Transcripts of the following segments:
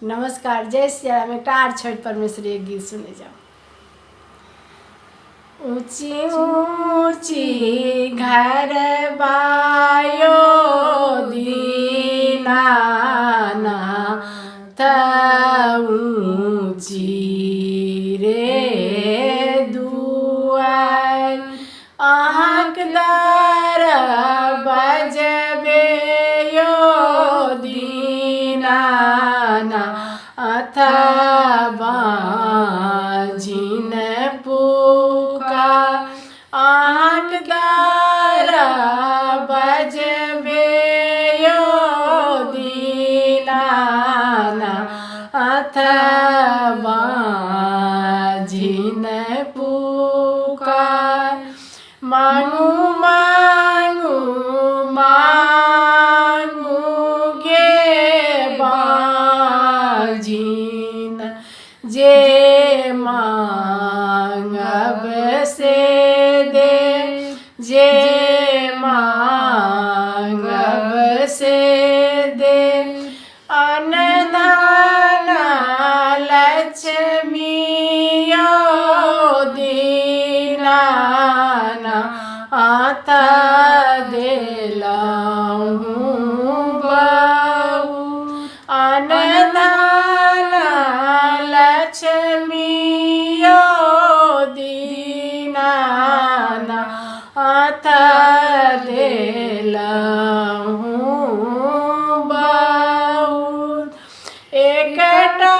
नमस्कार, जय सिया राम। एक आर छठ परमेश्वरी एक गीत सुने जाओ। ऊंची ऊंची घर बायो दीनाना था ऊंची रे दुआर आँख दर बजबे यो दीनाना अथवा जिन पुका आँख दर बजबे यो दीनाना अथवा जिन पुकार मांगू मांगू मांगू गे बाजिन जे मांगब से दे जे मांगब से दे अनधान लक्ष्मी यो दीनाना आता देलाहूँ बहु अनधान लक्ष्मी यो दीनाना आता देलाहूँ बहु एकटा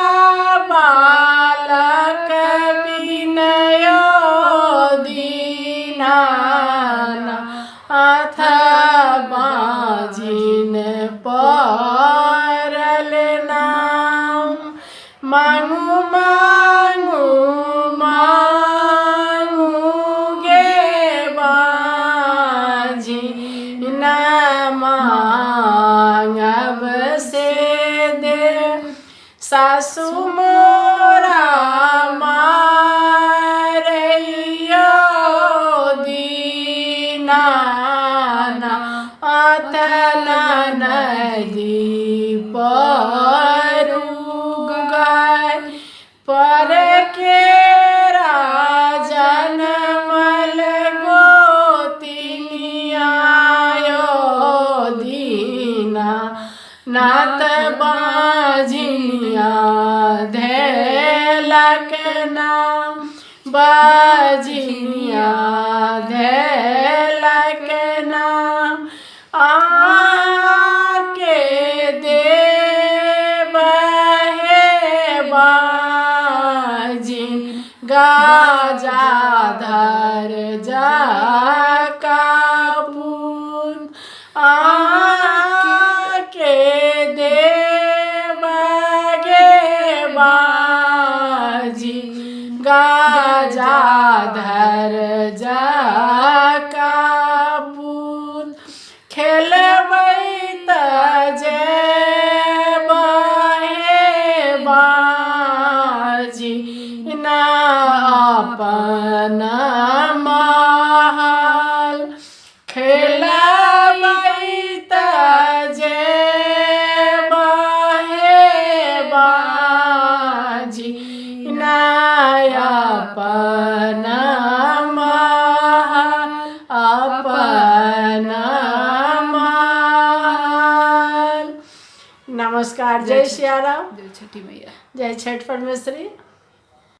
बालक बिनयो दीनाना अथवा जिन पड़ल नाम मांगू मांगू मांगू गे बाजिन मांगब से दे सासु मोरा मारैयो दीनाना अतना नदी परुगाय पर के राजन मल गोतिनियायो दीना नात बाजिनिया धेलक नाम बाजिनिया धेलक नाम आके देव हे बाजिन गाजाधर जा कापून आके देव गे बाजी गाजाधर जा कापून खेलबै त जेब हे बाजी ना अपन महल खेलबै त जेब हे बाजी ना अपन महल अपन महल। नमस्कार, जय सिया राम, जय छठी मैया। जय छठ परमेश्वरी।